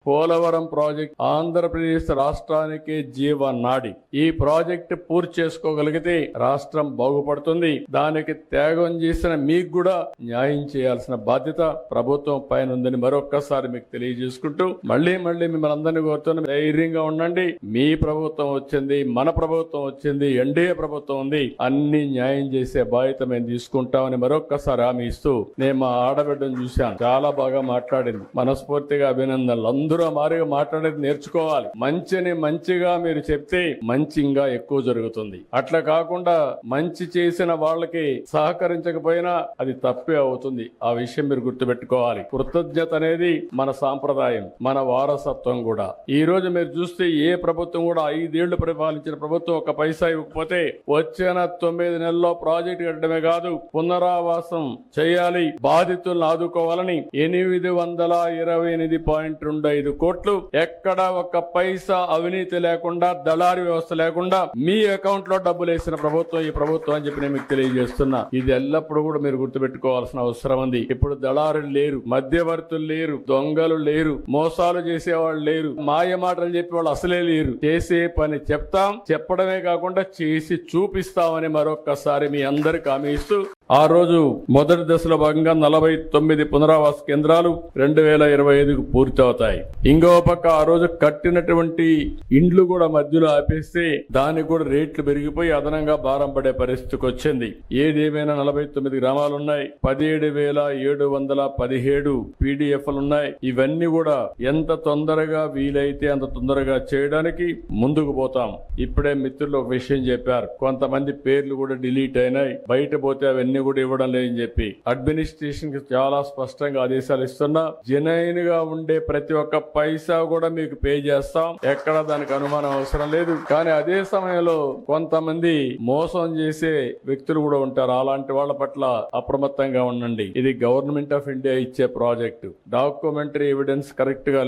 Polavaram project Andhra Pradesh రాష్ట్రానికి జీవనాడి. ఈ ప్రాజెక్టు పూర్తి చేసుకోగలిగితే రాష్ట్రం బాగుపడుతుంది. దానికి త్యాగం చేసిన మీకు కూడా న్యాయం చేయాల్సిన బాధ్యత ప్రభుత్వం పైన ఉందని మరొక్కసారి మీకు తెలియజేసుకుంటూ మళ్ళీ మిమ్మల్ని అందరినీ కోరుతున్న ధైర్యంగా ఉండండి. మీ ప్రభుత్వం వచ్చింది, మన ప్రభుత్వం వచ్చింది, ఎన్డీఏ ప్రభుత్వం ఉంది. అన్ని న్యాయం చేసే బాధ్యత మేము తీసుకుంటామని మరొక్కసారి హామీ ఇస్తూ, నేను మా ఆడబిడ్డను చూశాను, చాలా బాగా మాట్లాడింది. మనస్ఫూర్తిగా అభినందనలు. అందరూ మారిగా మాట్లాడేది నేర్చుకోవాలి. మంచిని మంచిగా మీరు చెప్తే మంచి ఇంకా ఎక్కువ జరుగుతుంది. అట్లా కాకుండా మంచి చేసిన వాళ్ళకి సహకరించకపోయినా అది తప్పే అవుతుంది. ఆ విషయం మీరు గుర్తుపెట్టుకోవాలి. కృతజ్ఞత అనేది మన సాంప్రదాయం, మన వారసత్వం కూడా. ఈ రోజు మీరు చూస్తే ఏ ప్రభుత్వం కూడా 5 ఏళ్లు పరిపాలించిన ప్రభుత్వం ఒక పైసా ఇవ్వకపోతే వచ్చిన 9 నెలల్లో ప్రాజెక్టు కట్టడమే కాదు, పునరావాసం చేయాలి, బాధితులను ఆదుకోవాలని 828.25 కోట్లు ఎక్కడ ఒక్క పైసా అవినీతి లేకుండా, దళారీ వ్యవస్థ లేకుండా మీ అకౌంట్ లో డబ్బులు వేసిన ప్రభుత్వం ఈ ప్రభుత్వం అని చెప్పి నేను మీకు తెలియజేస్తున్నా. ఇది ఎల్లప్పుడూ కూడా మీరు గుర్తుపెట్టుకోవాల్సిన అవసరం ఉంది. ఇప్పుడు దళారులు లేరు, మధ్యవర్తులు లేరు, దొంగలు లేరు, మోసాలు చేసేవాళ్ళు లేరు, మాయ మాటలు చెప్పే వాళ్ళు అసలే లేరు. చేసే పని చెప్తాం, చెప్పడమే కాకుండా చేసి చూపిస్తామని మరొక్కసారి మీ అందరికి హామీ ఇస్తూ, ఆ రోజు మొదటి దశలో భాగంగా 49 పునరావాస కేంద్రాలు 2025కు పూర్తి అవుతాయి. ఇంకో పక్క ఆ రోజు కట్టినటువంటి ఇండ్లు కూడా మధ్యలో ఆపేస్తే దానికి కూడా రేట్లు పెరిగిపోయి అదనంగా భారం పడే పరిస్థితికి వచ్చింది. ఏదేమైనా 49 గ్రామాలు ఉన్నాయి, 17,717 పీడిఎఫ్లు ఉన్నాయి. ఇవన్నీ కూడా ఎంత తొందరగా వీలైతే అంత తొందరగా చేయడానికి ముందుకు పోతాం. ఇప్పుడే మిత్రులు ఒక విషయం చెప్పారు, కొంతమంది పేర్లు కూడా డిలీట్ అయినాయి, బయట పోతే అవన్నీ కూడా ఇవ్వడం లేదని చెప్పి అడ్మినిస్ట్రేషన్ కి చాలా స్పష్టంగా ఆదేశాలు ఇస్తున్నా. జెన్యూన్ గా ఉండే ప్రతి ఒక్క పైసా కూడా మీకు పే చేస్తాం, ఎక్కడ దానికి అనుమానం అవసరం లేదు. కానీ అదే సమయంలో కొంతమంది మోసం చేసే వ్యక్తులు కూడా ఉంటారు. అలాంటి వాళ్ళ పట్ల అప్రమత్తంగా ఉండండి. ఇది గవర్నమెంట్ ఆఫ్ ఇండియా ఇచ్చే ప్రాజెక్టు. డాక్యుమెంటరీ ఎవిడెన్స్ కరెక్ట్ గా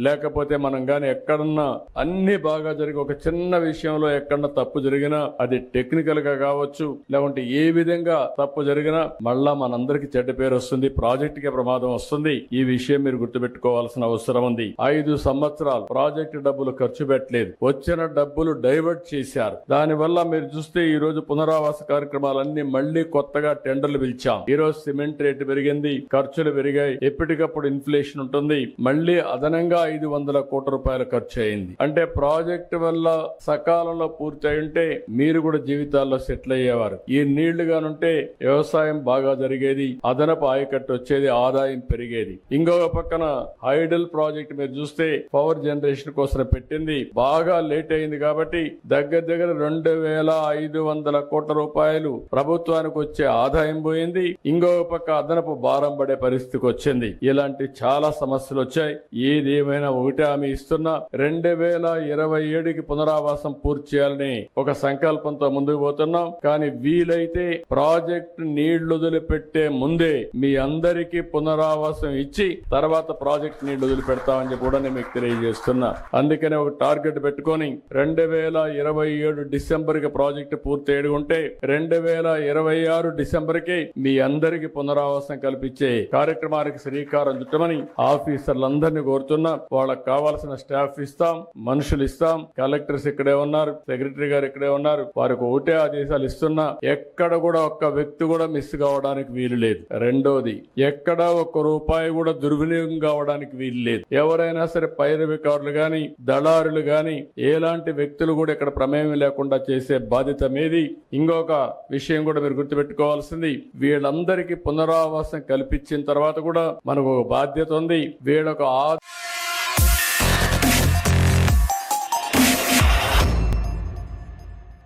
లేకపోతే మనం గాని ఎక్కడన్నా అన్ని బాగా జరిగి ఒక చిన్న విషయంలో ఎక్కడన్నా తప్పు జరిగినా అది టెక్నికల్ గా కావచ్చు, లేకుంటే ఏ విధంగా తప్పు జరిగినా మళ్ళా మనందరికి చెడ్డ పేరు వస్తుంది, ప్రాజెక్ట్ కి ప్రమాదం వస్తుంది. ఈ విషయం మీరు గుర్తుపెట్టుకోవాల్సిన అవసరం ఉంది. 5 సంవత్సరాలు ప్రాజెక్టు డబ్బులు ఖర్చు పెట్టలేదు, వచ్చిన డబ్బులు డైవర్ట్ చేశారు. దానివల్ల మీరు చూస్తే ఈ రోజు పునరావాస కార్యక్రమాలన్నీ మళ్లీ కొత్తగా టెండర్లు పిలిచాం. ఈ రోజు సిమెంట్ రేటు పెరిగింది, ఖర్చులు పెరిగాయి, ఎప్పటికప్పుడు ఇన్ఫ్లేషన్ ఉంటుంది. మళ్లీ అదనంగా 500 కోట్ల రూపాయలు ఖర్చు అయింది. అంటే ప్రాజెక్టు వల్ల సకాలంలో పూర్తి అయి ఉంటే మీరు కూడా జీవితాల్లో సెటిల్ అయ్యేవారు. ఈ నీళ్లు గానుంటే వ్యవసాయం బాగా జరిగేది, అదనపు ఆయకట్టు వచ్చేది, ఆదాయం పెరిగేది. ఇంకొక పక్కన హైడల్ ప్రాజెక్ట్ మీరు చూస్తే పవర్ జనరేషన్ కోసం పెట్టింది, బాగా లేట్ అయింది కాబట్టి దగ్గర 2,500 కోట్ల రూపాయలు ప్రభుత్వానికి వచ్చే ఆదాయం పోయింది. ఇంకొక పక్క అదనపు భారం పడే పరిస్థితికి వచ్చింది. ఇలాంటి చాలా సమస్యలు వచ్చాయి. ఏదేమైనా ఒకటే హామీ ఇస్తున్నా, 2027కి పునరావాసం పూర్తి చేయాలని ఒక సంకల్పంతో ముందుకు పోతున్నాం. కానీ వీలైతే ప్రాజెక్ట్ నీళ్లు వదిలిపెట్టే ముందే మీ అందరికీ పునరావాసం ఇచ్చి తర్వాత ప్రాజెక్ట్ నీళ్లు వదిలిపెడతామని చెప్పి కూడా నేను మీకు తెలియజేస్తున్నా. అందుకనే ఒక టార్గెట్ పెట్టుకొని 2027 డిసెంబర్ కి ప్రాజెక్టు పూర్తి అయ్యుంటే 2026 డిసెంబర్ కి మీ అందరికీ పునరావాసం కల్పించే కార్యక్రమానికి శ్రీకారం చుట్టమని ఆఫీసర్లందరినీ కోరుతున్నా. వాళ్ళకి కావాల్సిన స్టాఫ్ ఇస్తాం, మనుషులు ఇస్తాం. కలెక్టర్స్ ఇక్కడే ఉన్నారు, సెక్రటరీ గారు ఇక్కడే ఉన్నారు. వారికి ఒకటే ఆదేశాలు ఇస్తున్నా, ఎక్కడ కూడా ఒక్క వ్యక్తి కూడా మిస్ కావడానికి వీలు లేదు. రెండోది, ఎక్కడా ఒక్క రూపాయి కూడా దుర్వినియోగం కావడానికి వీలు లేదు. ఎవరైనా సరే పైరవికారులు గాని, దళారులు గాని, ఎలాంటి వ్యక్తులు కూడా ఇక్కడ ప్రమేయం లేకుండా చేసే బాధ్యత మీది. ఇంకొక విషయం కూడా మీరు గుర్తుపెట్టుకోవాల్సింది, వీళ్ళందరికీ పునరావాసం కల్పించిన తర్వాత కూడా మనకు బాధ్యత ఉంది. వీళ్ళొక